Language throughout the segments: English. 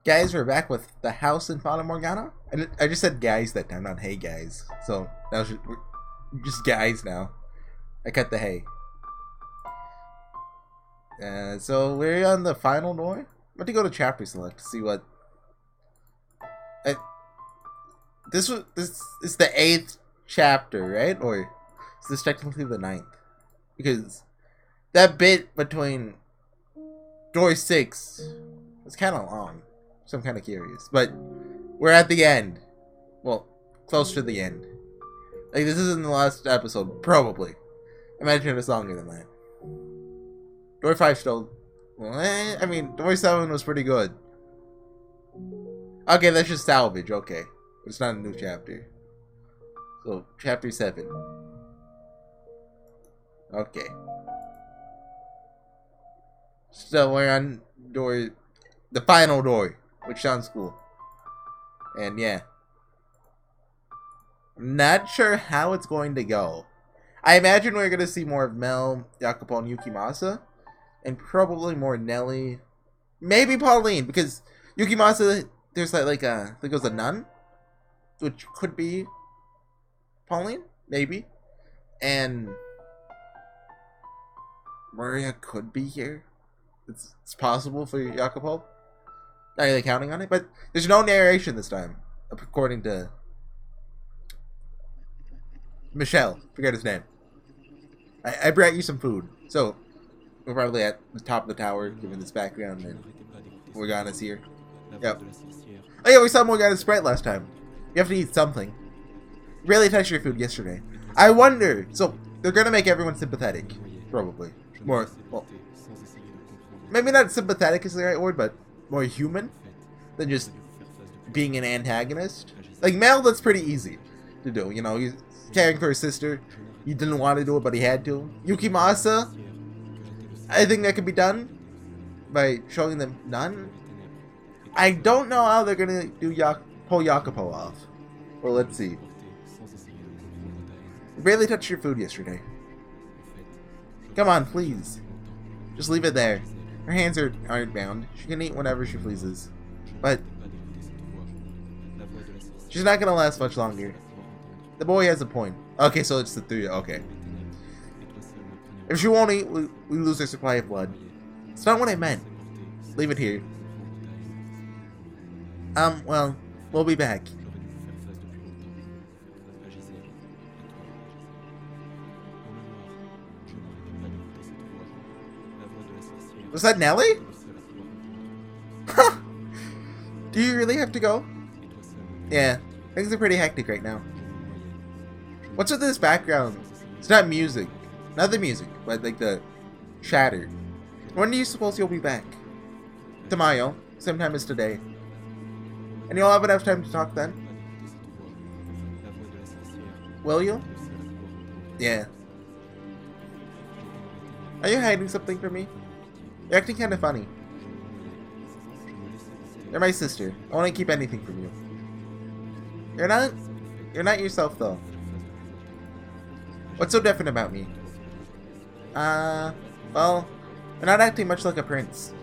Guys, we're back with the house in Fata Morgana. And I just said guys that time, not hey guys. So now we're just guys now. I cut the hey. So we're on the final door. I'm about to go to chapter select to see what. This is the 8th chapter, right? Or is this technically the 9th? Because that bit between door 6 was kind of long. So I'm kind of curious. But we're at the end. Well, close to the end. Like, this isn't the last episode. Probably. Imagine it's longer than that. Door 5 still... Well, I mean, door 7 was pretty good. Okay, that's just salvage. Okay. It's not a new chapter. So, chapter 7. Okay. So, we're on door... The final door. Which sounds cool. And yeah. I'm not sure how it's going to go. I imagine we're going to see more of Mell, Jacopo, and Yukimasa. And probably more Nelly. Maybe Pauline. Because Yukimasa, there's like a... I think it was a nun. Which could be Pauline. Maybe. And Maria could be here. It's possible for Jacopo. Not really counting on it, but there's no narration this time, according to Michelle. Forget his name. I brought you some food, so we're probably at the top of the tower, given this background, and Morgana's here. Yep. Oh yeah, we saw Morgana's sprite last time. You have to eat something. Really touched your food yesterday. I wonder. So they're gonna make everyone sympathetic, probably. More, well, maybe not sympathetic is the right word, but more human than just being an antagonist. Like Mell, that's pretty easy to do. You know, he's caring for his sister. He didn't want to do it, but he had to. Yukimasa, I think that could be done by showing them none. I don't know how they're gonna do pull Jacopo off. Well, let's see. You barely touched your food yesterday. Come on, please. Just leave it there. Her hands aren't bound. She can eat whenever she pleases. But she's not gonna last much longer. The boy has a point. Okay, so it's the 3. Okay. If she won't eat, we lose our supply of blood. It's not what I meant. Leave it here. Well, we'll be back. Was that Nelly? Do you really have to go? Yeah, things are pretty hectic right now. What's with this background? It's not music. Not the music, but like the chatter. When do you suppose you'll be back? Tomorrow, same time as today. And you'll have enough time to talk then? Will you? Yeah. Are you hiding something from me? You're acting kind of funny. You're my sister. I won't keep anything from you. You're not yourself though. What's so different about me? Well, you're not acting much like a prince.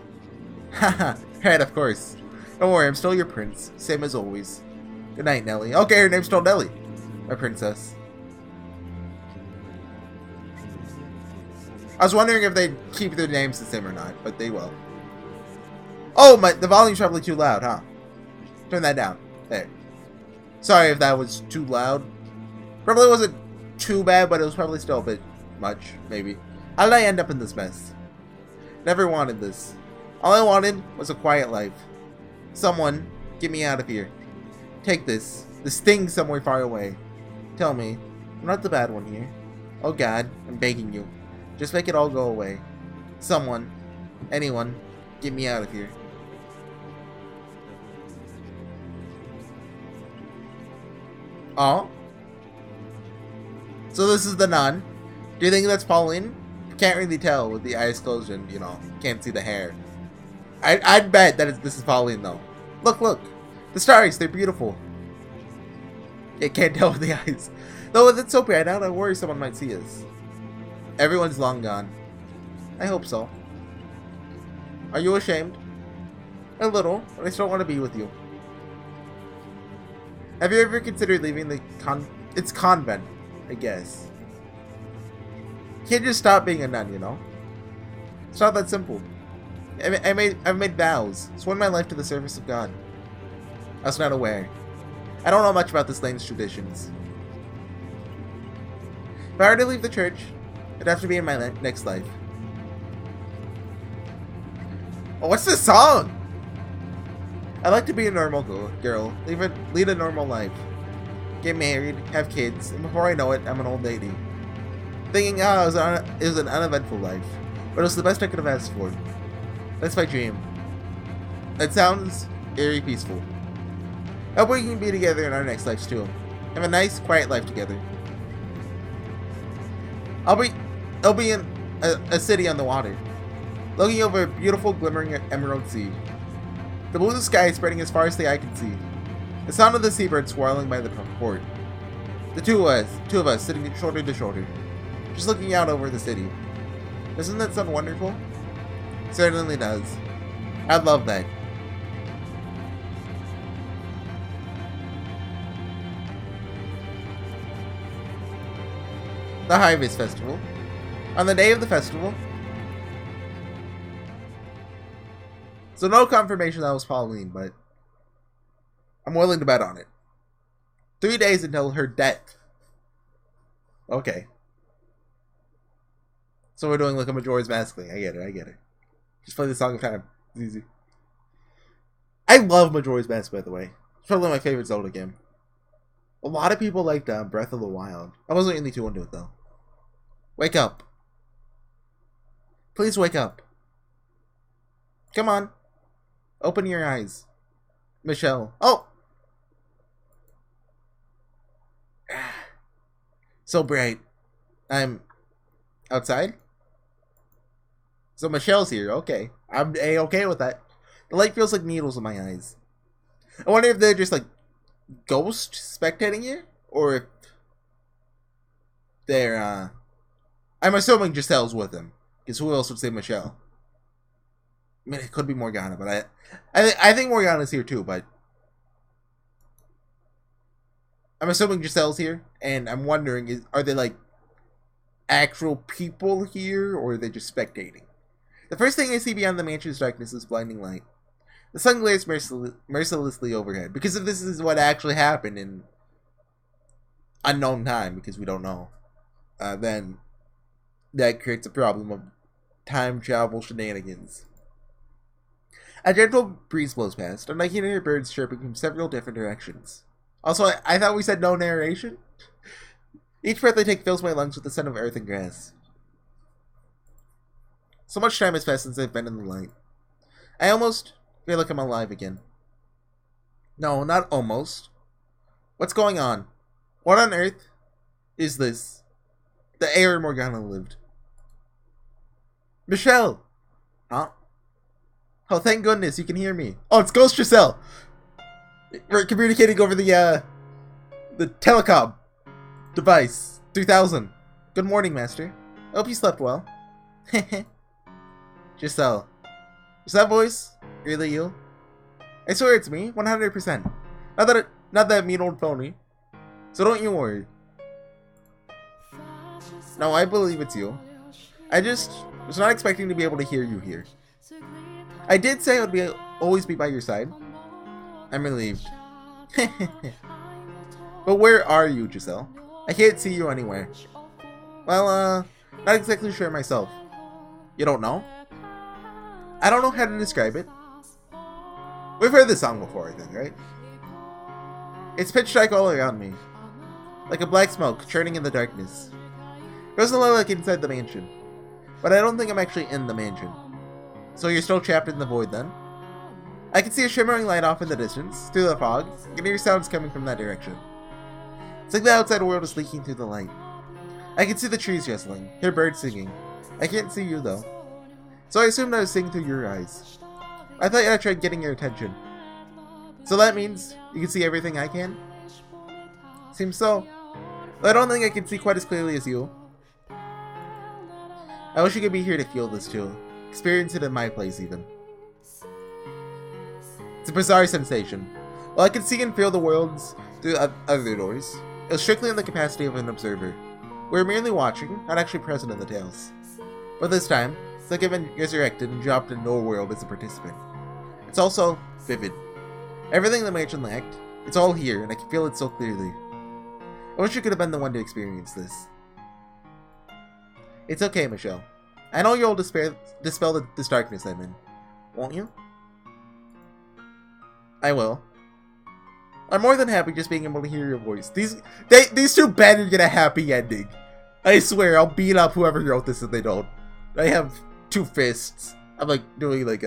Haha, right, of course. Don't worry, I'm still your prince. Same as always. Good night, Nelly. Okay, her name's still Nelly. My princess. I was wondering if they'd keep their names the same or not, but they will. Oh, the volume's probably too loud, huh? Turn that down. There. Sorry if that was too loud. Probably wasn't too bad, but it was probably still a bit much, maybe. How did I end up in this mess? Never wanted this. All I wanted was a quiet life. Someone, get me out of here. Take this thing somewhere far away. Tell me, I'm not the bad one here. Oh God, I'm begging you. Just make it all go away. Someone, anyone, get me out of here. Oh? So this is the nun. Do you think that's Pauline? Can't really tell with the eyes closed and, you know, can't see the hair. I'd bet that this is Pauline though. Look. The stars, they're beautiful. Yeah, can't tell with the eyes. Though it's so bright out, I worry someone might see us. Everyone's long gone. I hope so. Are you ashamed? A little, but I still want to be with you. Have you ever considered leaving the It's convent, I guess. You can't just stop being a nun, you know? It's not that simple. I've made vows, sworn my life to the service of God. I was not aware. I don't know much about this land's traditions. If I were to leave the church, it'd have to be in my next life. Oh, what's this song? I'd like to be a normal girl, lead a normal life. Get married, have kids, and before I know it, I'm an old lady. Thinking, it was an uneventful life, but it was the best I could have asked for. That's my dream. It sounds very peaceful. I hope we can be together in our next lives too. Have a nice, quiet life together. I'll be in a city on the water, looking over a beautiful, glimmering emerald sea. The blue sky spreading as far as the eye can see. The sound of the seabirds swirling by the port. The two of us sitting shoulder to shoulder, just looking out over the city. Doesn't that sound wonderful? It certainly does. I'd love that. The Harvest Festival. On the day of the festival. So no confirmation that was Pauline, but I'm willing to bet on it. 3 days until her death. Okay. So we're doing like a Majora's Mask thing. I get it. Just play the Song of Time. It's easy. I love Majora's Mask, by the way. It's probably my favorite Zelda game. A lot of people liked Breath of the Wild. I wasn't really too into it, though. Wake up. Please wake up. Come on. Open your eyes. Michelle. Oh! So bright. I'm outside? So Michelle's here. Okay. I'm A-okay with that. The light feels like needles in my eyes. I wonder if they're just like ghost spectating you? Or if they're, I'm assuming Giselle's with him. Because who else would say Michelle? I mean, it could be Morgana, but I think Morgana's here too, but I'm assuming Giselle's here, and I'm wondering, are they like actual people here, or are they just spectating? The first thing I see beyond the mansion's darkness is blinding light. The sun glares mercilessly overhead, because if this is what actually happened in unknown time, because we don't know, then that creates a problem of time travel shenanigans. A gentle breeze blows past, and I can hear birds chirping from several different directions. Also, I thought we said no narration? Each breath I take fills my lungs with the scent of earth and grass. So much time has passed since I've been in the light. I almost feel like I'm alive again. No, not almost. What's going on? What on earth is this? The air Morgana lived. Michelle! Huh? Oh, thank goodness, you can hear me. Oh, it's Ghost Giselle! We're communicating over the telecom device. 3000. Good morning, Master. I hope you slept well. Giselle. Is that voice really you? I swear it's me, 100%. Not that mean old phony. So don't you worry. No, I believe it's you. I just was not expecting to be able to hear you here. I did say I would always be by your side. I'm relieved. But where are you, Giselle? I can't see you anywhere. Well, not exactly sure myself. You don't know? I don't know how to describe it. We've heard this song before, I think, right? It's pitch dark all around me. Like a black smoke churning in the darkness. It doesn't look like inside the mansion. But I don't think I'm actually in the mansion. So you're still trapped in the void then? I can see a shimmering light off in the distance, through the fog. I can hear sounds coming from that direction. It's like the outside world is leaking through the light. I can see the trees rustling, hear birds singing. I can't see you though. So I assumed I was seeing through your eyes. I thought I tried getting your attention. So that means you can see everything I can? Seems so. But I don't think I can see quite as clearly as you. I wish you could be here to feel this too. Experience it in my place even. It's a bizarre sensation. While I can see and feel the worlds through other doors, it was strictly in the capacity of an observer. We were merely watching, not actually present in the tales. But this time, it's like I've been resurrected and dropped into a world as a participant. It's also vivid. Everything the mansion lacked, it's all here, and I can feel it so clearly. I wish you could have been the one to experience this. It's okay, Michelle. I know you'll dispel this darkness I'm in. Won't you? I will. I'm more than happy just being able to hear your voice. These two better get a happy ending. I swear, I'll beat up whoever wrote this if they don't. I have 2 fists. I'm like doing like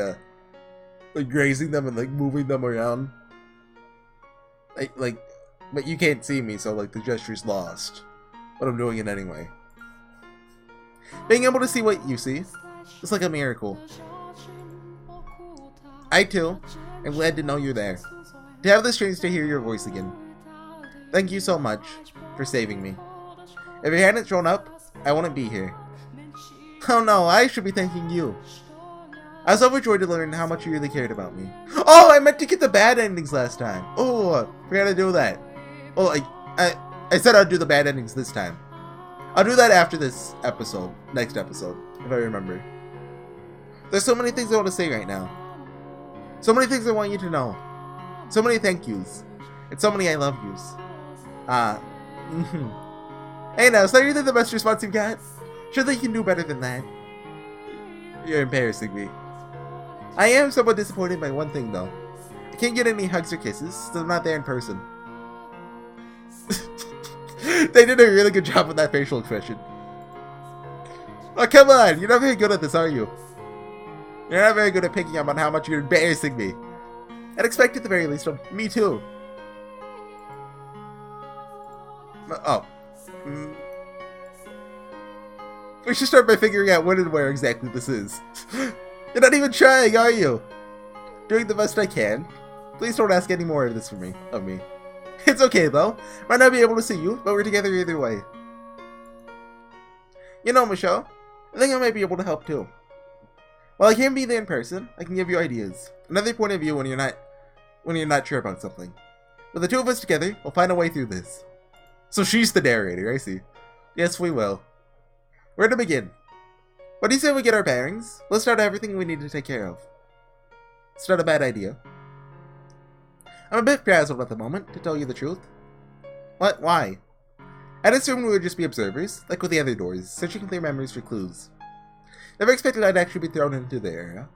grazing them and like moving them around. But you can't see me, so like the gesture's lost. But I'm doing it anyway. Being able to see what you see, it's like a miracle. I too am glad to know you're there. To have this chance to hear your voice again. Thank you so much for saving me. If you hadn't shown up, I wouldn't be here. Oh no, I should be thanking you. I was overjoyed to learn how much you really cared about me. Oh, I meant to get the bad endings last time. Oh, forgot to do that. Well, I said I'd do the bad endings this time. I'll do that after this episode, next episode, if I remember. There's so many things I want to say right now. So many things I want you to know. So many thank yous. And so many I love yous. Hey now, is that really the best response you've got? Surely you can do better than that. You're embarrassing me. I am somewhat disappointed by one thing though. I can't get any hugs or kisses, so I'm not there in person. They did a really good job with that facial expression. Oh, come on! You're not very good at this, are you? You're not very good at picking up on how much you're embarrassing me. I'd expect at the very least from me too. Oh. We should start by figuring out when and where exactly this is. You're not even trying, are you? Doing the best I can. Please don't ask any more of this of me. It's okay though. Might not be able to see you, but we're together either way. You know, Michelle, I think I might be able to help too. While I can't be there in person, I can give you ideas. Another point of view when you're not sure about something. With the two of us together, we'll find a way through this. So she's the narrator, I see. Yes, we will. Where to begin? What do you say we get our bearings? List out everything we need to take care of. It's not a bad idea. I'm a bit frazzled at the moment, to tell you the truth. What? Why? I'd assumed we would just be observers, like with the other doors, searching their memories for clues. Never expected I'd actually be thrown into their area.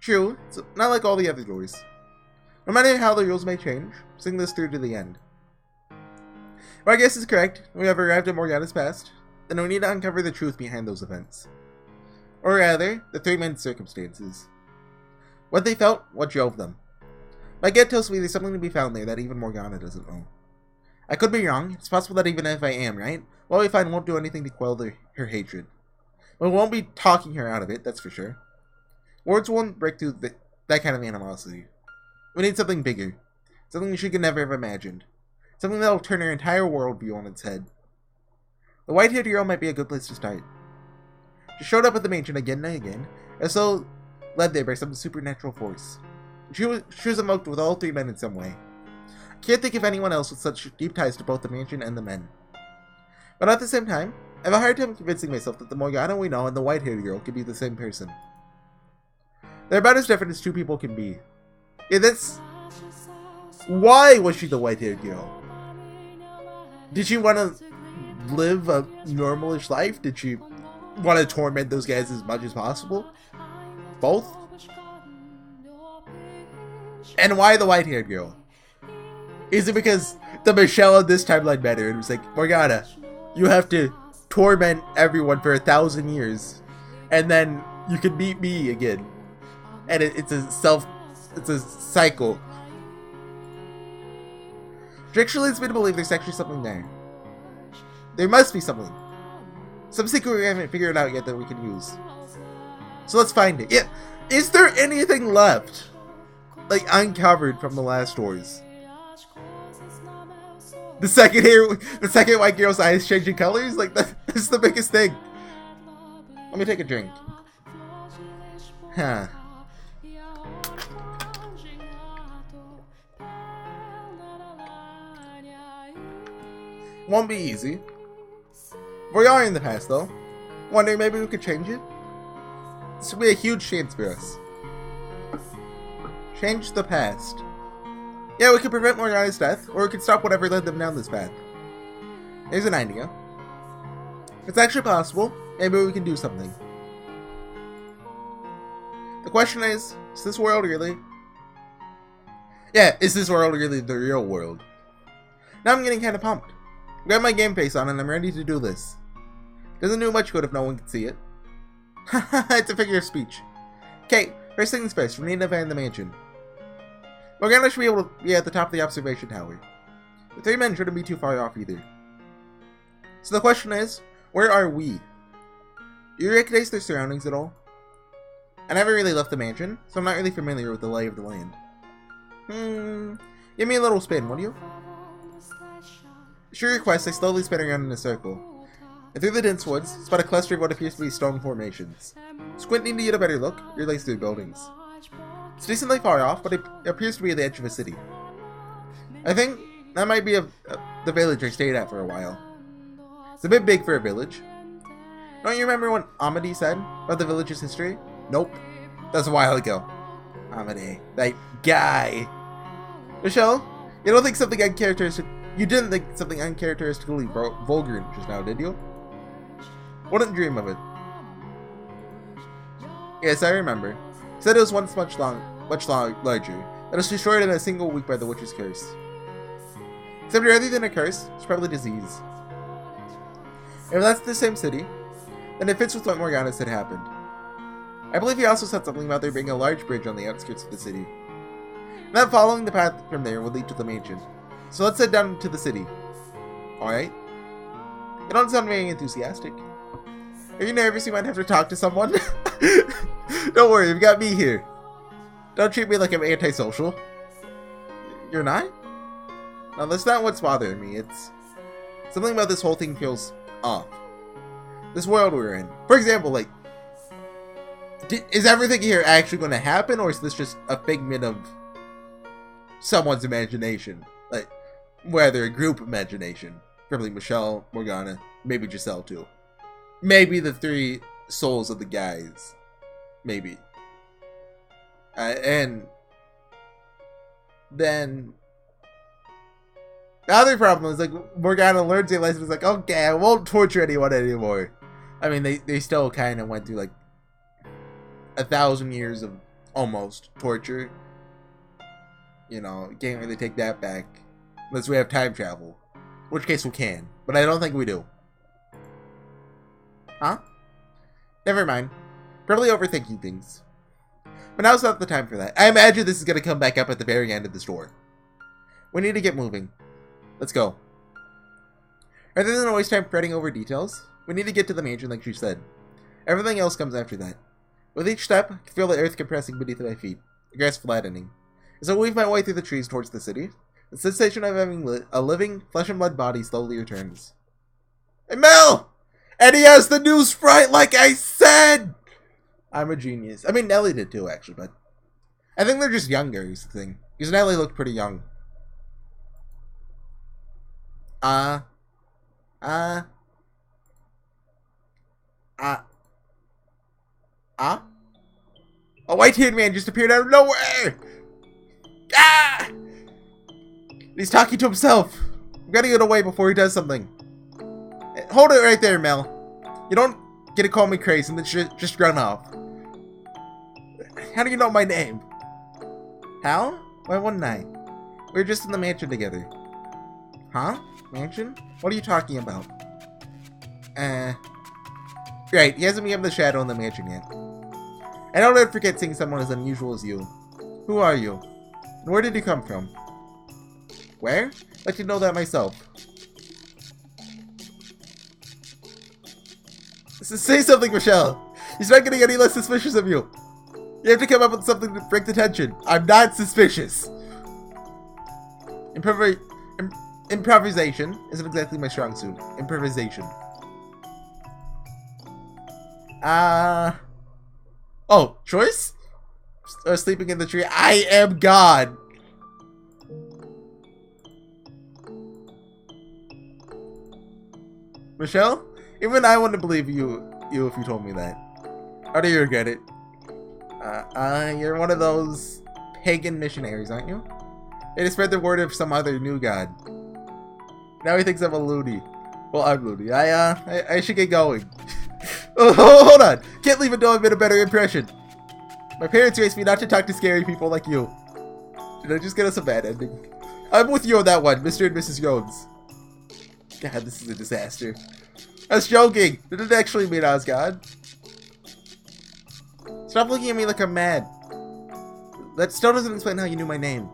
True, it's not like all the other doors. No matter how the rules may change, seeing this through to the end. If my guess is correct, we have arrived at Morgana's past, then we need to uncover the truth behind those events. Or rather, the 3 men's circumstances. What they felt, what drove them. My gut tells me there's something to be found there that even Morgana doesn't know. I could be wrong, it's possible that even if I am right, what we find won't do anything to quell her hatred. We won't be talking her out of it, that's for sure. Words won't break through that kind of animosity. We need something bigger. Something she could never have imagined. Something that'll turn her entire worldview on its head. The white-haired girl might be a good place to start. She showed up at the mansion again and again, as though led there by some supernatural force. She was evoked with all 3 men in some way. I can't think of anyone else with such deep ties to both the mansion and the men. But at the same time, I have a hard time convincing myself that the Morgana we know and the white-haired girl could be the same person. They're about as different as 2 people can be. Yeah, that's... Why was she the white-haired girl? Did she want to live a normalish life? Did she want to torment those guys as much as possible? Both? And why the white-haired girl? Is it because the Michelle in this timeline met her and was like, Morgana, you have to torment everyone for 1,000 years, and then you can meet me again. And it's a cycle. Drexel leads me to believe there's actually something there. There must be something. Some secret we haven't figured out yet that we can use. So let's find it. Yeah, is there anything left? Like, uncovered from the last doors? The second white girl's eyes changing colors? Like, that's the biggest thing. Let me take a drink. Huh. Won't be easy. We are in the past, though. Wondering maybe we could change it? This would be a huge chance for us. Change the past. Yeah, we could prevent Morgana's death, or we could stop whatever led them down this path. Here's an idea. If it's actually possible, maybe we can do something. The question is this world really? Yeah, is this world really the real world? Now I'm getting kind of pumped. I got my game face on and I'm ready to do this. Doesn't do much good if no one can see it. It's a figure of speech. Okay, first things first, we need to find the mansion. Morgana should be able to be at the top of the observation tower. The three men shouldn't be too far off either. So the question is, where are we? Do you recognize their surroundings at all? I never really left the mansion, so I'm not really familiar with the lay of the land. Give me a little spin, will you? Sure request, I slowly spin around in a circle. And through the dense woods, spot a cluster of what appears to be stone formations. Squinting to get a better look, realize they're buildings. It's decently far off, but it appears to be at the edge of a city. I think that might be the village I stayed at for a while. It's a bit big for a village. Don't you remember what Amadi said about the village's history? Nope. That was a while ago. Amadi. That guy. Michelle, you don't think something uncharacteristic... You didn't think something uncharacteristically vulgar just now, did you? Wouldn't dream of it. Yes, I remember. He said it was once much larger. That it was destroyed in a single week by the witch's curse. Except rather than a curse, it's probably disease. If that's the same city, then it fits with what Morgana said happened. I believe he also said something about there being a large bridge on the outskirts of the city. And that following the path from there will lead to the mansion. So let's head down to the city. Alright? You don't sound very enthusiastic. Are you nervous you might have to talk to someone? Don't worry, you've got me here. Don't treat me like I'm antisocial. You're not? No, that's not what's bothering me. It's... something about this whole thing feels off. This world we're in. For example, like... is everything here actually going to happen, or is this just a figment of someone's imagination? Like, whether a group imagination. Probably Michelle, Morgana, maybe Giselle too. Maybe the three souls of the guys. Maybe. And then the other problem is, like, Morgana learns a lesson. It's like, okay, I won't torture anyone anymore. I mean, they still kind of went through like 1,000 years of almost torture. You know, can't really take that back unless we have time travel. In which case we can, but I don't think we do. Huh? Never mind. Probably overthinking things. But now's not the time for that. I imagine this is going to come back up at the very end of the store. We need to get moving. Let's go. Rather than waste time fretting over details, we need to get to the mansion like she said. Everything else comes after that. With each step, I can feel the earth compressing beneath my feet, the grass flattening. As I weave my way through the trees towards the city, the sensation of having a living, flesh and blood body slowly returns. Hey, Mell! And he has the new sprite like I said! I'm a genius. I mean, Nelly did too, actually, but I think they're just younger is the thing. Because Nelly looked pretty young. A white-haired man just appeared out of nowhere! Ah! He's talking to himself. I'm gotta get away before he does something. Hold it right there, Mell. You don't get to call me crazy and then just run off. How do you know my name? How? Why wouldn't I? We were just in the mansion together. Huh? Mansion? What are you talking about? Right, he hasn't become the shadow in the mansion yet. I don't ever forget seeing someone as unusual as you. Who are you? And where did you come from? Where? I'd like to know that myself. Say something, Michelle. He's not getting any less suspicious of you. You have to come up with something to break the tension. I'm not suspicious. Improvisation isn't exactly my strong suit. Improvisation. Oh, choice? Sleeping in the tree. I am God. Michelle? Even I wouldn't believe you if you told me that. How do you regret it? You're one of those pagan missionaries, aren't you? They just spread the word of some other new god. Now he thinks I'm a loony. Well, I'm loony. I should get going. Oh, hold on. Can't leave until I've made a better impression. My parents raised me not to talk to scary people like you. Did I just get us a bad ending? I'm with you on that one, Mr. and Mrs. Jones. God, this is a disaster. I was joking. Did it actually mean I was God? Stop looking at me like I'm mad. That still doesn't explain how you knew my name.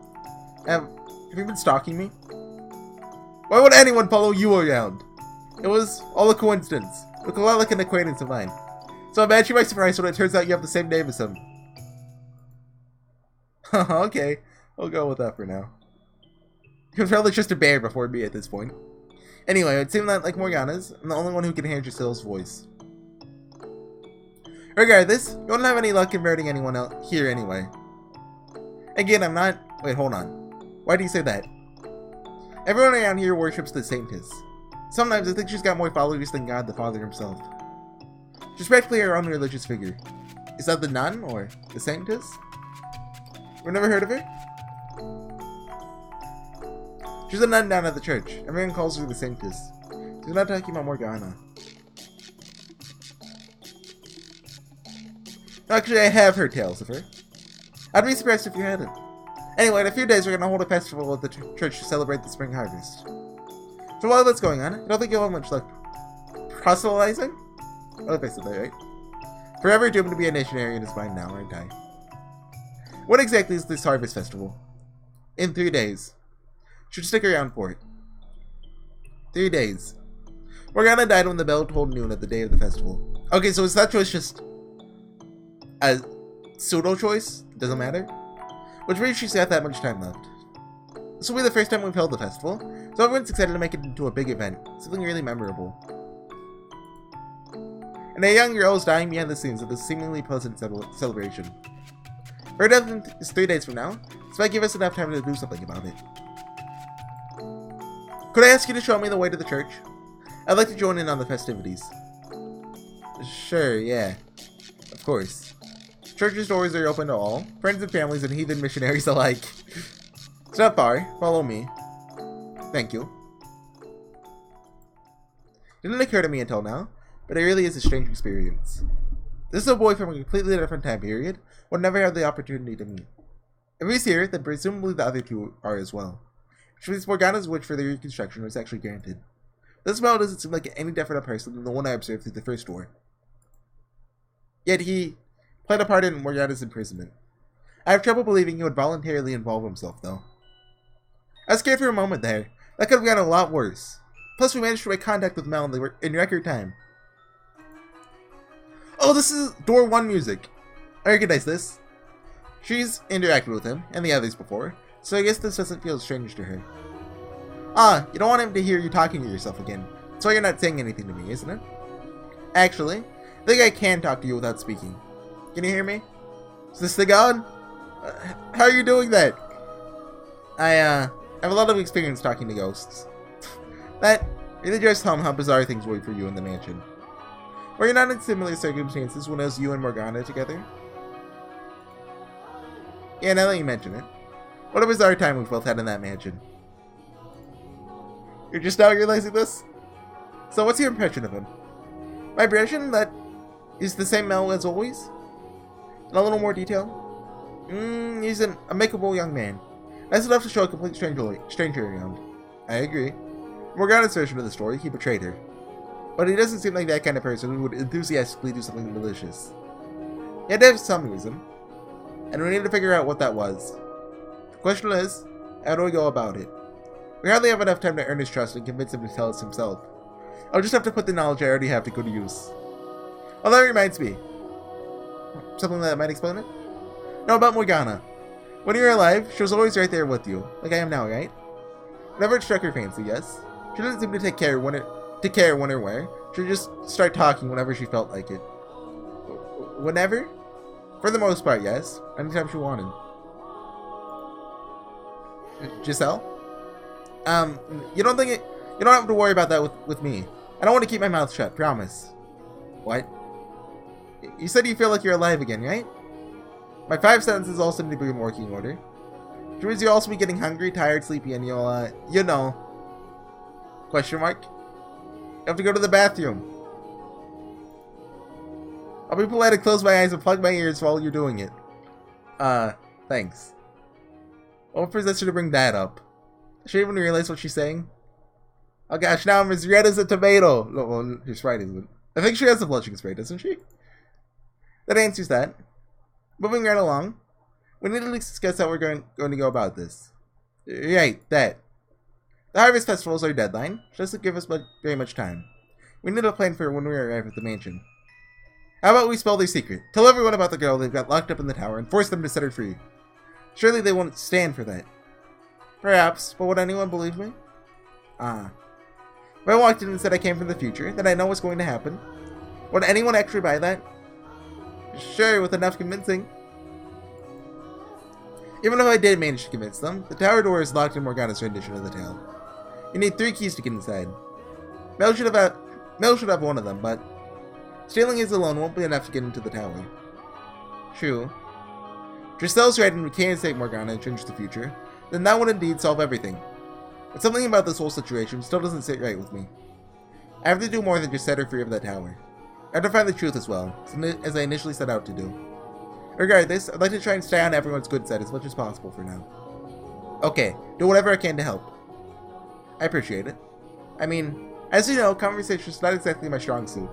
Have you been stalking me? Why would anyone follow you around? It was all a coincidence. You look a lot like an acquaintance of mine. So imagine my surprise when it turns out you have the same name as him. Okay, we'll go with that for now. He was probably just a bear before me at this point. Anyway, it seemed that, like Morgana's, I'm the only one who can hear Giselle's voice. Regardless, you won't have any luck converting anyone else here anyway. Again, I'm not... Wait, hold on. Why do you say that? Everyone around here worships the Saintess. Sometimes I think she's got more followers than God the Father himself. She's practically her own religious figure. Is that the nun, or the Saintess? We've never heard of her? She's a nun down at the church. Everyone calls her the Saintess. She's not talking about Morgana. Actually, I have heard tales of her. I'd be surprised if you hadn't. Anyway, in a few days we're gonna hold a festival at the church to celebrate the spring harvest. So while that's going on, I don't think you'll have much luck proselytizing? Oh, if I said that right. Forever doomed to be a missionary in his mind now, aren't I? What exactly is this harvest festival? In 3 days. Should stick around for it. 3 days. Morgana died when the bell tolled noon at the day of the festival. Okay, so is that choice just a pseudo choice? Doesn't matter? Which means she's got that much time left. This will be the first time we've held the festival, so everyone's excited to make it into a big event, something really memorable. And a young girl is dying behind the scenes of this seemingly pleasant celebration. Her death is 3 days from now, so might give us enough time to do something about it. Could I ask you to show me the way to the church? I'd like to join in on the festivities. Sure, yeah. Of course. Church's doors are open to all, friends and families and heathen missionaries alike. It's not far. Follow me. Thank you. Didn't occur to me until now, but it really is a strange experience. This is a boy from a completely different time period, would never have the opportunity to meet. If he's here, then presumably the other two are as well. Which means Morgana's wish for the reconstruction was actually granted. This Mell doesn't seem like any different a person than the one I observed through the first door. Yet he played a part in Morgana's imprisonment. I have trouble believing he would voluntarily involve himself, though. I was scared for a moment there. That could have gone a lot worse. Plus, we managed to make contact with Mell in record time. Oh, this is Door 1 music. I recognize this. She's interacted with him, and the others before, so I guess this doesn't feel strange to her. Ah, you don't want him to hear you talking to yourself again. That's why you're not saying anything to me, isn't it? Actually, I think I can talk to you without speaking. Can you hear me? Is this the god? How are you doing that? I have a lot of experience talking to ghosts. That really drives home how bizarre things were for you in the mansion. Were you not in similar circumstances when it was you and Morgana together? Yeah, now that you mention it. What a bizarre time we've both had in that mansion. You're just now realizing this? So what's your impression of him? My impression that he's the same Mell as always? In a little more detail? He's an amicable young man. Nice enough to show a complete stranger around. I agree. Morgana's version of the story, he betrayed her. But he doesn't seem like that kind of person who would enthusiastically do something malicious. He had to have some reason. And we need to figure out what that was. The question is, how do we go about it? We hardly have enough time to earn his trust and convince him to tell us himself. I'll just have to put the knowledge I already have to good use. Oh, that reminds me. Something that might explain it? No, about Morgana. When you were alive, she was always right there with you, like I am now, right? Whenever it struck her fancy, yes. She didn't seem to care when or where. She'd just start talking whenever she felt like it. Whenever? For the most part, yes. Anytime she wanted. Giselle? You don't have to worry about that with me. I don't want to keep my mouth shut, promise. What? You said you feel like you're alive again, right? My 5 sentences all seem to be in working order. Which means you'll also be getting hungry, tired, sleepy, and you'll, you know. Question mark? You have to go to the bathroom. I'll be polite and close my eyes and plug my ears while you're doing it. Thanks. What possessed her to bring that up? Does she even realize what she's saying? Oh gosh, now I'm as red as a tomato. No, well, she's right, isn't it? I think she has the blushing spray, doesn't she? That answers that. Moving right along. We need to discuss how we're going to go about this. Right, that. The Harvest Festival is our deadline. She doesn't give us very much time. We need a plan for when we arrive at the mansion. How about we spell their secret? Tell everyone about the girl they've got locked up in the tower and force them to set her free. Surely they won't stand for that. Perhaps, but would anyone believe me? If I walked in and said I came from the future, then I know what's going to happen. Would anyone actually buy that? Sure, with enough convincing. Even if I did manage to convince them, the tower door is locked in Morgana's rendition of the tale. You need 3 keys to get inside. Mell should have one of them, but stealing his alone won't be enough to get into the tower. True. If Drisel's right and we can save Morgana and change the future, then that would indeed solve everything. But something about this whole situation still doesn't sit right with me. I have to do more than just set her free of that tower. I have to find the truth as well, as I initially set out to do. Regardless, I'd like to try and stay on everyone's good side as much as possible for now. Okay, do whatever I can to help. I appreciate it. I mean, as you know, conversation is not exactly my strong suit.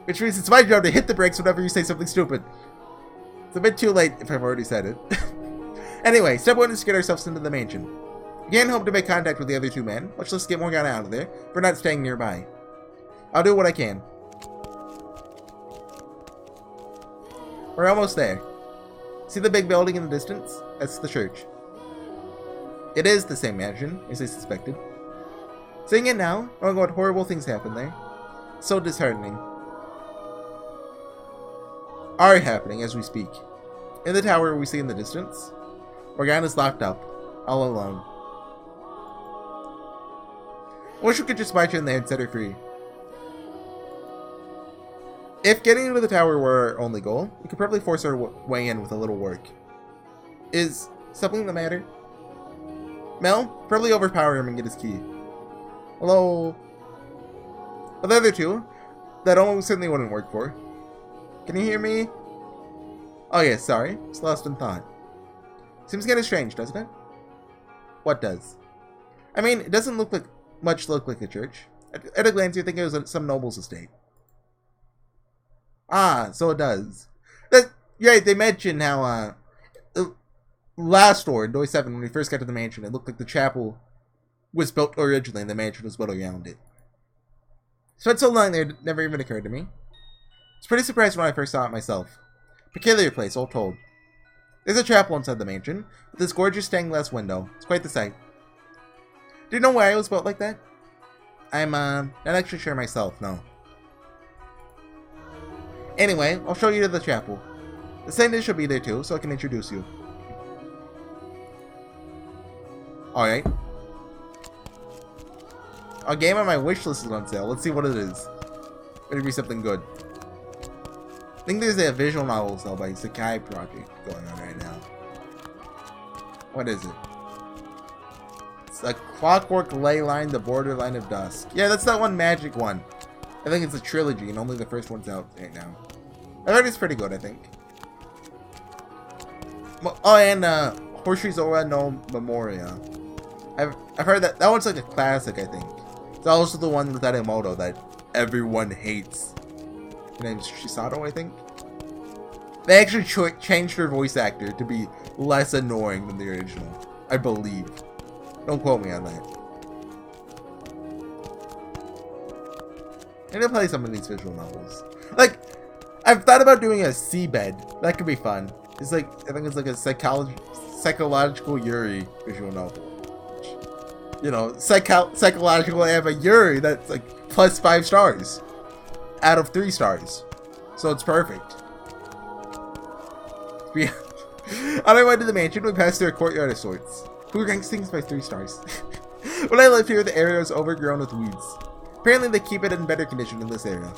Which means it's my job to hit the brakes whenever you say something stupid. It's a bit too late if I've already said it. Anyway, step 1 is to get ourselves into the mansion. We can't hope to make contact with the other 2 men, much less get Morgana out of there, for not staying nearby. I'll do what I can. We're almost there. See the big building in the distance? That's the church. It is the same mansion, as I suspected. Seeing it now, knowing what horrible things happen there, it's so disheartening. Are happening as we speak. In the tower we see in the distance, Morgana's locked up, all alone. I wish we could just march in there and set her free. If getting into the tower were our only goal, we could probably force our way in with a little work. Is something the matter? Mell? Probably overpower him and get his key. Hello? But the other 2, that almost certainly wouldn't work for. Can you hear me? Oh yeah, sorry. It's lost in thought. Seems kind of strange, doesn't it? What does? I mean, it doesn't look like a church. At a glance, you'd think it was some noble's estate. Ah, so it does. Right, they mentioned how, last door in Door 7, when we first got to the mansion, it looked like the chapel was built originally and the mansion was built around it. Spent so long there, it never even occurred to me. I was pretty surprised when I first saw it myself. Peculiar place, all told. There's a chapel inside the mansion, with this gorgeous stained glass window. It's quite the sight. Do you know why it was built like that? I'm, not actually sure myself, no. Anyway, I'll show you to the chapel. The saint should be there too, so I can introduce you. Alright. A game on my wish list is on sale. Let's see what it is. Better be something good. I think there's a visual novel sale by Sakai Project going on right now. What is it? It's a Clockwork Ley Line, The Borderline of Dusk. Yeah, that's that one magic one. I think it's a trilogy and only the first one's out right now. I heard it's pretty good, I think. Oh, and HorseyEatYou no Memoria. I've heard that one's like a classic, I think. It's also the one with that Emoto that everyone hates. Her name's Shisato, I think. They actually changed her voice actor to be less annoying than the original, I believe. Don't quote me on that. I'm gonna play some of these visual novels. Like, I've thought about doing a seabed. That could be fun. It's like, I think it's like a psychological Yuri visual novel. You know, psychological, I have a Yuri that's like plus 5 stars out of 3 stars. So it's perfect. On our way to the mansion, we passed through a courtyard of sorts. Who ranks things by 3 stars? When I lived here, the area was overgrown with weeds. Apparently they keep it in better condition in this area.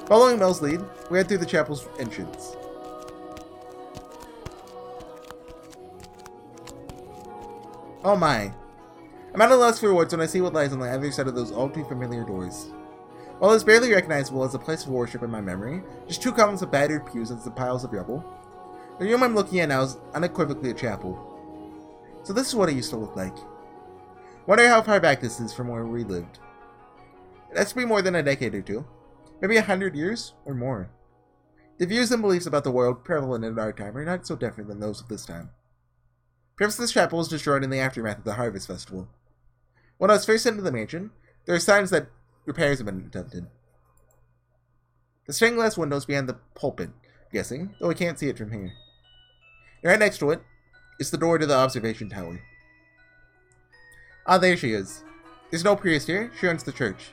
Following Mell's lead, we head through the chapel's entrance. Oh my. I'm at a loss for words when I see what lies on the other side of those all too familiar doors. While it's barely recognizable as a place of worship in my memory, just 2 columns of battered pews and some piles of rubble, the room I'm looking at now is unequivocally a chapel. So this is what it used to look like. Wonder how far back this is from where we lived. It has to be more than a decade or two. Maybe 100 years or more. The views and beliefs about the world prevalent in our time are not so different than those of this time. Perhaps this chapel was destroyed in the aftermath of the Harvest Festival. When I was first into the mansion, there are signs that repairs have been attempted. The stained glass windows behind the pulpit, I'm guessing, though I can't see it from here. And right next to it is the door to the observation tower. Ah, there she is. There's no priest here, she runs the church.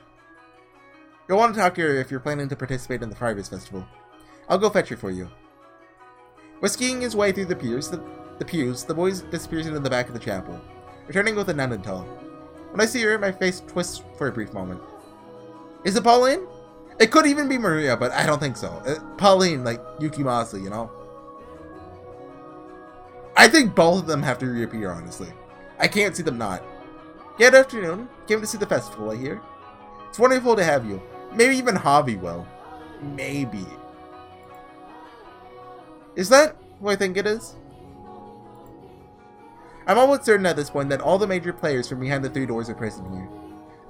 You'll want to talk to her if you're planning to participate in the Harvest Festival. I'll go fetch her for you. Whisking his way through the pews, the boy disappears into the back of the chapel, returning with a nun in tow. When I see her, my face twists for a brief moment. Is it Pauline? It could even be Maria, but I don't think so. Pauline, like Yukimasa, you know? I think both of them have to reappear, honestly. I can't see them not. Good afternoon. Came to see the festival, I hear. It's wonderful to have you. Maybe even Javi will. Maybe. Is that who I think it is? I'm almost certain at this point that all the major players from behind the 3 doors are present here.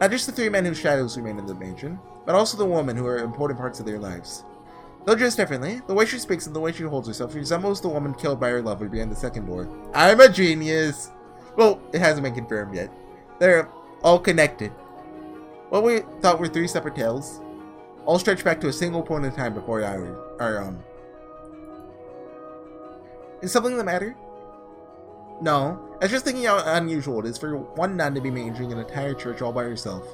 Not just the 3 men whose shadows remain in the mansion, but also the women who are important parts of their lives. Though dressed differently, the way she speaks and the way she holds herself resembles the woman killed by her lover behind the second door. I'm a genius! Well, it hasn't been confirmed yet. They're all connected. What we thought were 3 separate tales, all stretch back to a single point in time before our own. Is something the matter? No, I was just thinking how unusual it is for one nun to be managing an entire church all by herself.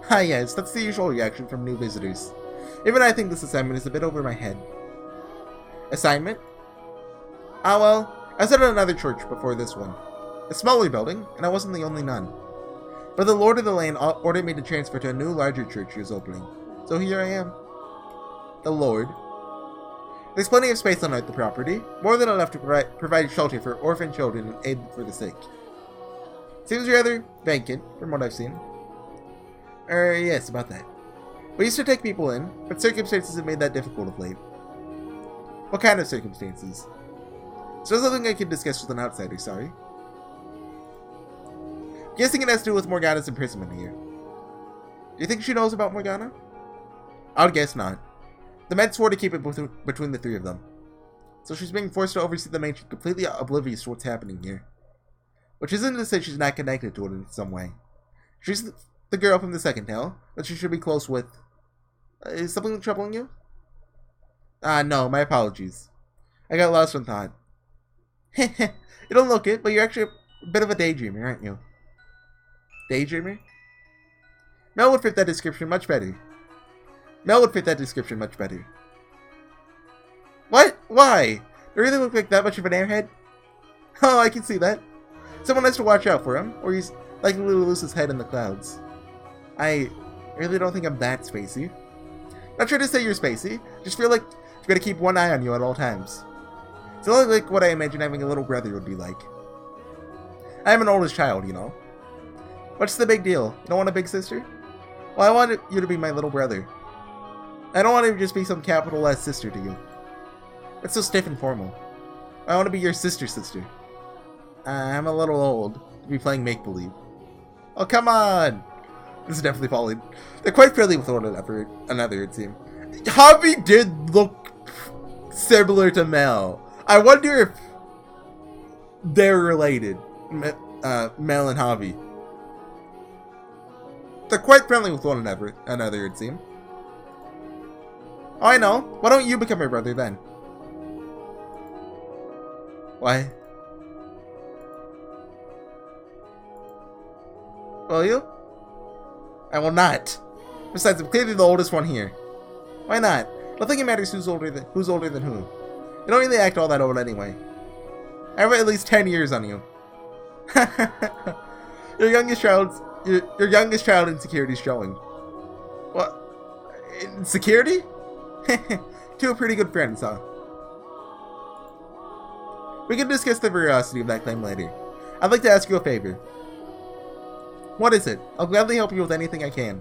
Ah yes, that's the usual reaction from new visitors. Even I think this assignment is a bit over my head. Assignment? Ah well, I was at another church before this one. A smaller building, and I wasn't the only nun. But the Lord of the Land ordered me to transfer to a new larger church he was opening. So here I am. The Lord. There's plenty of space on the property, more than enough to provide shelter for orphan children and aid for the sick. Seems rather vacant, from what I've seen. Yes, about that. We used to take people in, but circumstances have made that difficult of late. What kind of circumstances? So there's nothing I can discuss with an outsider, sorry. Guessing it has to do with Morgana's imprisonment here. Do you think she knows about Morgana? I would guess not. The men swore to keep it between the 3 of them. So she's being forced to oversee the mansion completely oblivious to what's happening here. Which isn't to say she's not connected to it in some way. She's the girl from the second tale that she should be close with. Is something troubling you? No, my apologies. I got lost in thought. You don't look it, but you're actually a bit of a daydreamer, aren't you? Daydreamer? Mell would fit that description much better. What? Why? Do I really look like that much of an airhead? Oh, I can see that. Someone has to watch out for him, or he's likely to lose his head in the clouds. I really don't think I'm that spacey. Not trying to say you're spacey, just feel like you've got to keep one eye on you at all times. It's a lot like what I imagine having a little brother would be like. I am an oldest child, you know. What's the big deal? You don't want a big sister? Well, I want you to be my little brother. I don't want to just be some capital S sister to you. That's so stiff and formal. I want to be your sister. I'm a little old to be playing make-believe. Oh, come on! This is definitely falling. They're quite friendly with one another, it seems. Javi did look similar to Mell. I wonder if they're related. Mell and Javi. They're quite friendly with one another, it seems. Oh, I know. Why don't you become my brother then? Why? Will you? I will not. Besides, I'm clearly the oldest one here. Why not? Nothing matters who's older than who. You don't really act all that old anyway. I have at least 10 years on you. Your youngest child insecurity is showing. Security? Two pretty good friends, huh? We can discuss the veracity of that claim later. I'd like to ask you a favor. What is it? I'll gladly help you with anything I can.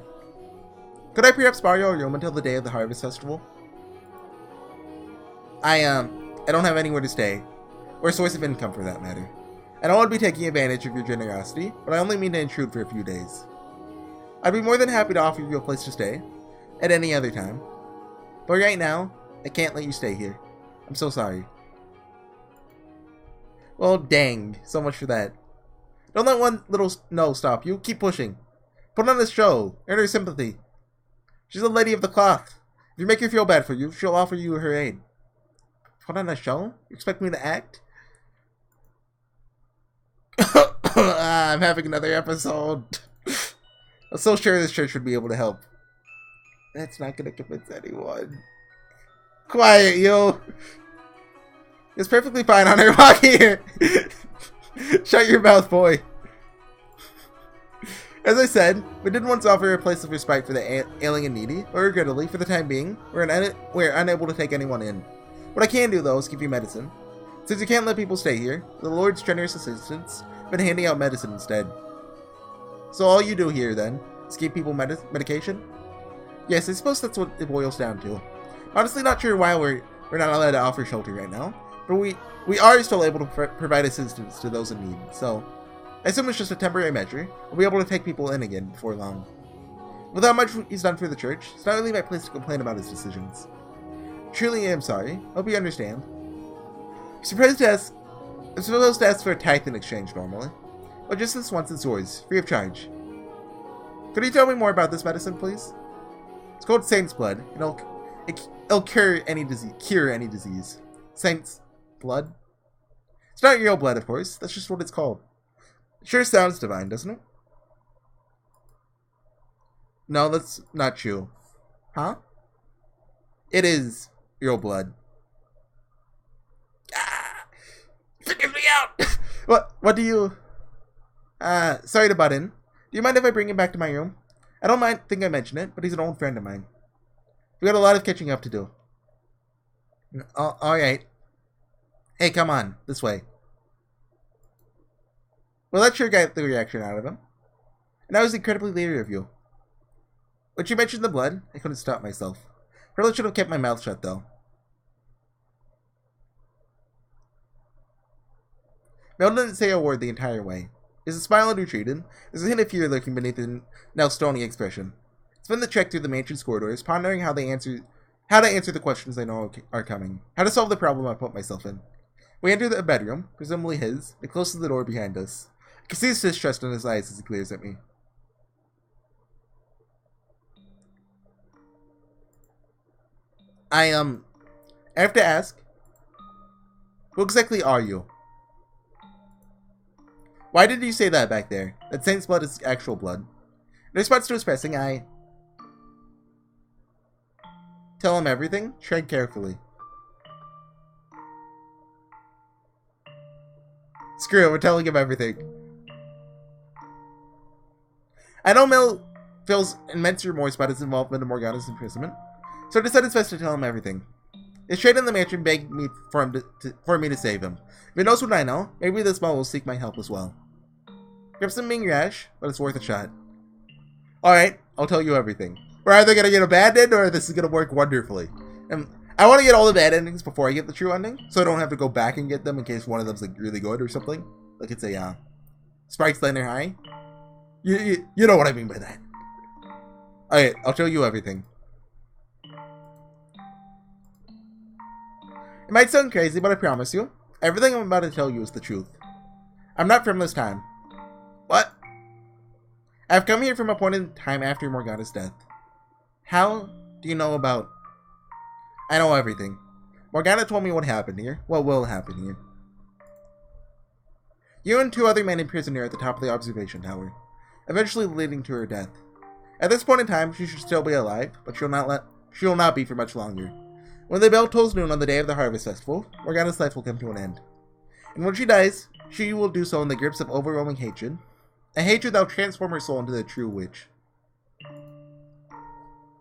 Could I perhaps borrow your room until the day of the Harvest Festival? I don't have anywhere to stay, or a source of income for that matter. I don't want to be taking advantage of your generosity, but I only mean to intrude for a few days. I'd be more than happy to offer you a place to stay, at any other time. But right now, I can't let you stay here. I'm so sorry. Well, dang. So much for that. Don't let one little no stop you. Keep pushing. Put on a show. Earn her sympathy. She's a lady of the cloth. If you make her feel bad for you, she'll offer you her aid. Put on a show? You expect me to act? I'm having another episode. I'm so sure this church would be able to help. That's not gonna convince anyone. Quiet, you. It's perfectly fine on her walk here. Shut your mouth, boy. As I said, we did once offer a place of respite for the ailing and needy, but regrettably, for the time being, we're unable to take anyone in. What I can do, though, is give you medicine. Since you can't let people stay here, the Lord's generous assistance has been handing out medicine instead. So all you do here, then, is give people medication? Yes, I suppose that's what it boils down to. Honestly, not sure why we're not allowed to offer shelter right now, but we are still able to provide assistance to those in need, so I assume it's just a temporary measure. We'll be able to take people in again before long. With how much he's done for the church, it's not really my place to complain about his decisions. Truly, I am sorry. Hope you understand. I'm supposed to ask for a tithe in exchange normally, but just this once it's yours, free of charge. Could you tell me more about this medicine, please? It's called Saint's Blood. It'll cure any disease. Saint's Blood? It's not real blood, of course. That's just what it's called. It sure sounds divine, doesn't it? No, that's not true. Huh? It is real blood. Ah! Figure me out! What do you... sorry to butt in. Do you mind if I bring him back to my room? I don't think I mentioned it, but he's an old friend of mine. We got a lot of catching up to do. Alright. Hey, come on. This way. Well, that sure got the reaction out of him. And I was incredibly leery of you. When you mentioned the blood, I couldn't stop myself. Probably should have kept my mouth shut, though. Mell didn't say a word the entire way. His smile had retreated. There's a hint of fear lurking beneath the now stony expression. Spend the trek through the mansion's corridors, pondering how to answer the questions I know are coming. How to solve the problem I put myself in. We enter the bedroom, presumably his, and closes the door behind us. I can see his distrust in his eyes as he glares at me. I have to ask, who exactly are you? Why did you say that back there? That Saint's blood is actual blood. In response to his pressing, I tell him everything. Tread carefully. Screw it, we're telling him everything. I know Mell feels immense remorse about his involvement in Morgana's imprisonment, so I decided it's best to tell him everything. His trade in the mansion begged me for me to save him. If he knows what I know, maybe this Mell will seek my help as well. Perhaps I'm being rash, but it's worth a shot. Alright, I'll tell you everything. We're either gonna get abandoned, or this is gonna work wonderfully. And I want to get all the bad endings before I get the true ending, so I don't have to go back and get them in case one of them's like really good or something. Like it's a Spike's Lander High. You know what I mean by that. Alright, I'll tell you everything. It might sound crazy, but I promise you, everything I'm about to tell you is the truth. I'm not from this time. What? I've come here from a point in time after Morgana's death. How do you know about... I know everything. Morgana told me what happened here. What will happen here. You and two other men imprisoned her at the top of the observation tower, eventually leading to her death. At this point in time, she should still be alive, but she'll not be for much longer. When the bell tolls noon on the day of the Harvest Festival, Morgana's life will come to an end. And when she dies, she will do so in the grips of overwhelming hatred. A hatred that will transform her soul into the true witch.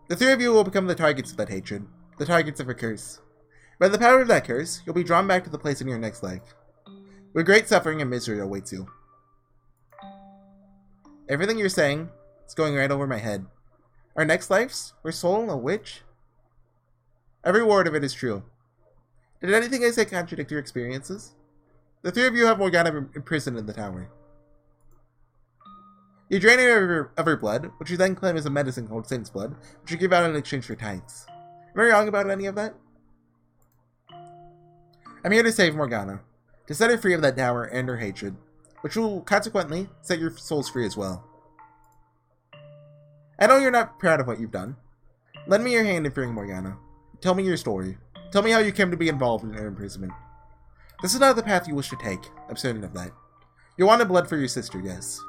The three of you will become the targets of that hatred, the targets of a curse. By the power of that curse, you'll be drawn back to the place in your next life, where great suffering and misery awaits you. Everything you're saying is going right over my head. Our next lives? We're soul, a witch? Every word of it is true. Did anything I say contradict your experiences? The three of you have Morgana imprisoned in the tower. You drain her of her blood, which you then claim is a medicine called Saint's Blood, which you give out in exchange for tithes. Am I wrong about any of that? I'm here to save Morgana, to set her free of that tower and her hatred, which will consequently set your souls free as well. I know you're not proud of what you've done. Lend me your hand in freeing Morgana. Tell me your story. Tell me how you came to be involved in her imprisonment. This is not the path you wish to take, I'm certain of that. You wanted blood for your sister, yes.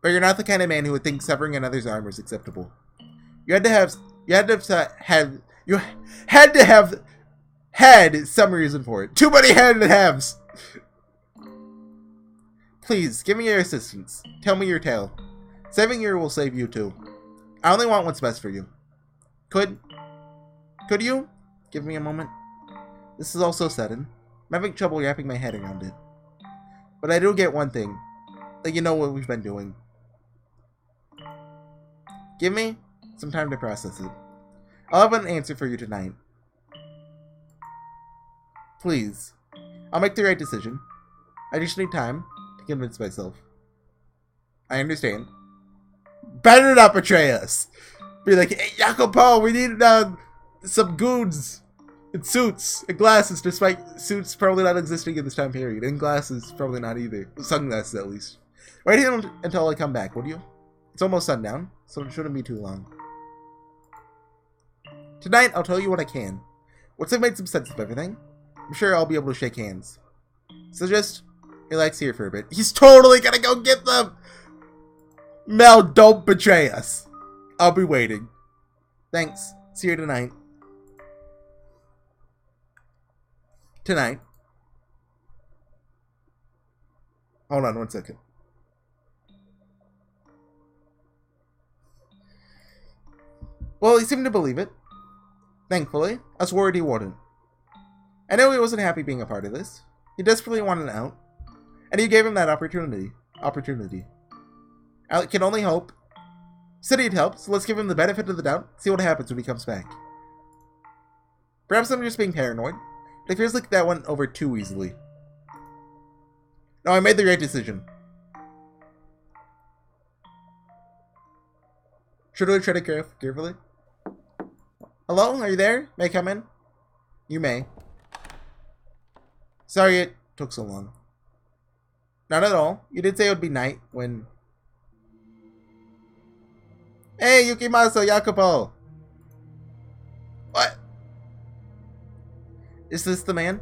But you're not the kind of man who would think severing another's arm was acceptable. You had to have had some reason for it. Too many had and haves! Please, give me your assistance. Tell me your tale. Saving you will save you too. I only want what's best for you. Could you? Give me a moment. This is all so sudden. I'm having trouble wrapping my head around it. But I do get one thing. That you know what we've been doing. Give me some time to process it. I'll have an answer for you tonight. Please. I'll make the right decision. I just need time to convince myself. I understand. Better not betray us. Be like, hey, Jacopo, we need some goons and suits and glasses, despite suits probably not existing in this time period. And glasses probably not either. Sunglasses at least. Wait here until I come back, would you? It's almost sundown, so it shouldn't be too long. Tonight, I'll tell you what I can. Once I've made some sense of everything, I'm sure I'll be able to shake hands. So just relax here for a bit. He's totally gonna go get them! Mell, don't betray us. I'll be waiting. Thanks. See you tonight. Tonight. Hold on one second. Well, he seemed to believe it. Thankfully, I was worried he wouldn't. I know he wasn't happy being a part of this. He desperately wanted out. And you gave him that opportunity. I can only hope. Said he'd help, so let's give him the benefit of the doubt, see what happens when he comes back. Perhaps I'm just being paranoid, but it feels like that went over too easily. No, I made the right decision. Should I tread it carefully? Hello? Are you there? May I come in? You may. Sorry it took so long. Not at all. You did say it would be night when... Hey, Yukimasu, Jacopo! What? Is this the man?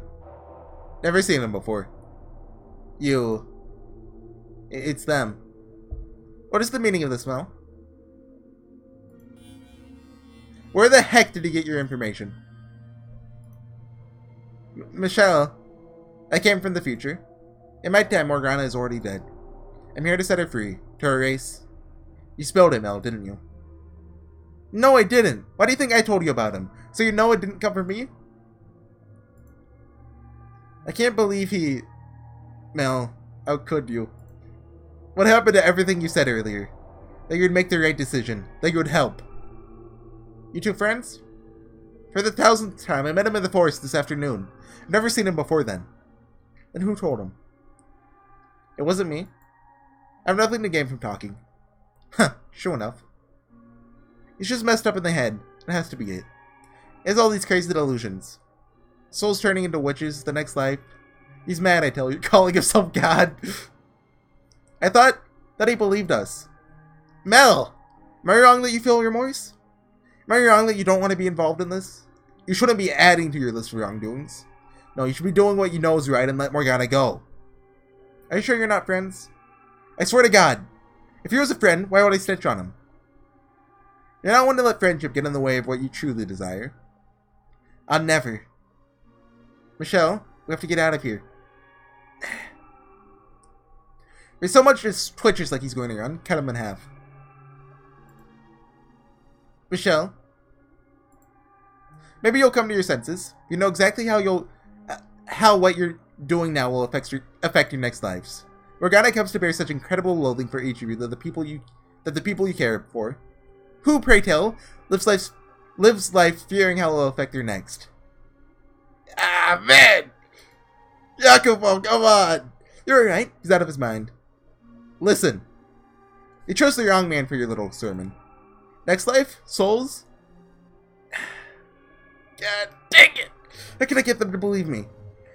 Never seen him before. You... It's them. What is the meaning of this, Mell? Where the heck did you get your information? Michelle, I came from the future. In my time, Morgana is already dead. I'm here to set her free, to erase. You spilled it, Mell, didn't you? No, I didn't. Why do you think I told you about him? So you know it didn't come from me? I can't believe he... Mell, how could you? What happened to everything you said earlier? That you'd make the right decision. That you would help. You two friends? For the 1000th time, I met him in the forest this afternoon. I've never seen him before then. And who told him? It wasn't me. I have nothing to gain from talking. Huh, sure enough. He's just messed up in the head. It has to be it. He has all these crazy delusions. Souls turning into witches, the next life. He's mad, I tell you, calling himself God. I thought that he believed us. Mell! Am I wrong that you feel remorse? Am I wrong that you don't want to be involved in this? You shouldn't be adding to your list of wrongdoings. No, you should be doing what you know is right and let Morgana go. Are you sure you're not friends? I swear to God. If he was a friend, why would I snitch on him? You're not one to let friendship get in the way of what you truly desire. I'll never. Michelle, we have to get out of here. There's so much just twitches like he's going to run. Cut him in half. Michelle, maybe you'll come to your senses. You know exactly how what you're doing now will affect your next lives. Morgana comes to bear such incredible loathing for each of you that the people you care for, who, pray tell, lives life fearing how it will affect their next. Ah, man! Jacopo, come on! You're right. He's out of his mind. Listen. You chose the wrong man for your little sermon. Next life? Souls? God dang it! How can I get them to believe me?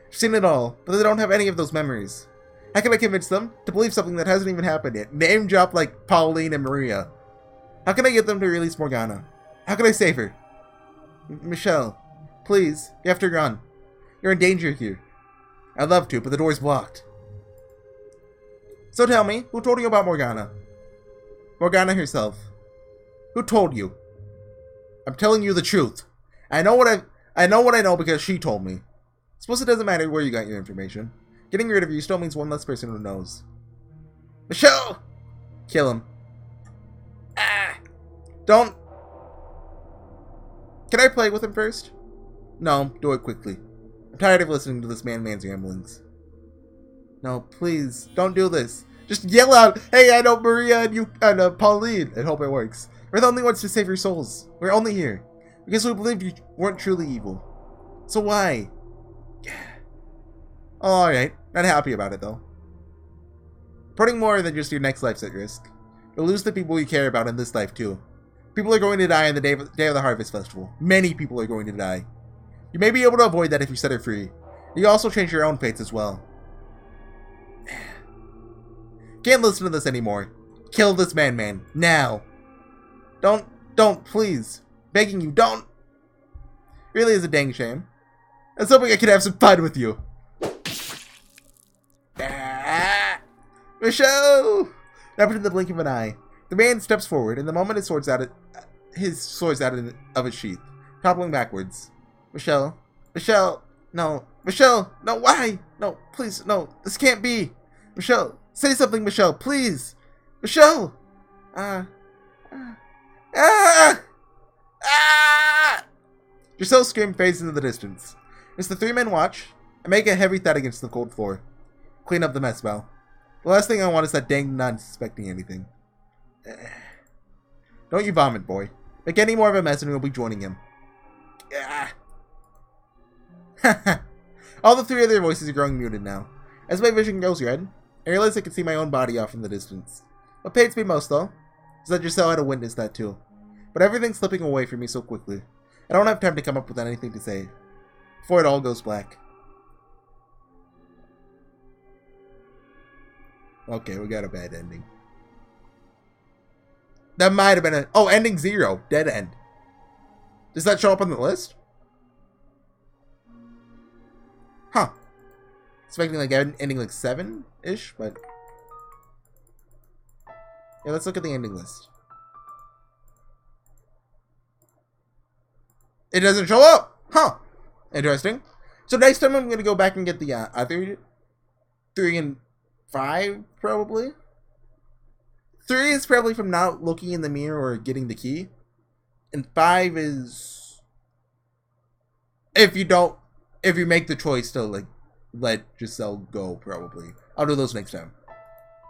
I've seen it all, but they don't have any of those memories. How can I convince them to believe something that hasn't even happened yet? Name drop like Pauline and Maria. How can I get them to release Morgana? How can I save her? Michelle, please, you have to run. You're in danger here. I'd love to, but the door's blocked. So tell me, who told you about Morgana? Morgana herself. Who told you? I'm telling you the truth. I know what I know because she told me. Suppose it doesn't matter where you got your information. Getting rid of you still means one less person who knows. Michelle! Kill him. Ah! Don't... Can I play with him first? No, do it quickly. I'm tired of listening to this man's ramblings. No, please, don't do this. Just yell out, hey, I know Maria and you and Pauline, and hope it works. We're the only ones to save your souls. We're only here because we believed you weren't truly evil. So why? Alright, not happy about it though. Putting more than just your next life's at risk. You'll lose the people you care about in this life too. People are going to die on the day of the Harvest Festival. Many people are going to die. You may be able to avoid that if you set her free. You also change your own fates as well. Can't listen to this anymore. Kill this man. Now. Don't, please. Begging you, don't. Really is a dang shame. I was hoping I could have some fun with you. Ah, Michelle! Never in the blink of an eye. The man steps forward, and the moment his sword's out of its sheath, toppling backwards. Michelle, no, Michelle, no, why? No, please, no, this can't be. Michelle, say something, Michelle, please. Michelle! Giselle's scream fades into the distance. As the three men watch, I make a heavy thud against the cold floor. Clean up the mess, Mell. The last thing I want is that dang nun suspecting anything. Don't you vomit, boy. Make any more of a mess and we'll be joining him. All the three of their voices are growing muted now. As my vision goes red, I realize I can see my own body off in the distance. What pains me most, though, is that Giselle had to witness that too. But everything's slipping away from me so quickly. I don't have time to come up with anything to say before it all goes black. Okay, we got a bad ending. That might have been a... Oh, ending 0. Dead end. Does that show up on the list? Huh. Expecting like ending like 7-ish, but... Yeah, let's look at the ending list. It doesn't show up! Huh. Interesting. So next time I'm going to go back and get the other 3 and 5, probably. 3 is probably from not looking in the mirror or getting the key. And 5 is... If you make the choice to, like, let Giselle go, probably. I'll do those next time.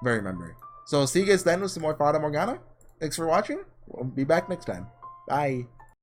If I remember. So, I'll see you guys then with some more Fata Morgana. Thanks for watching. We'll be back next time. Bye.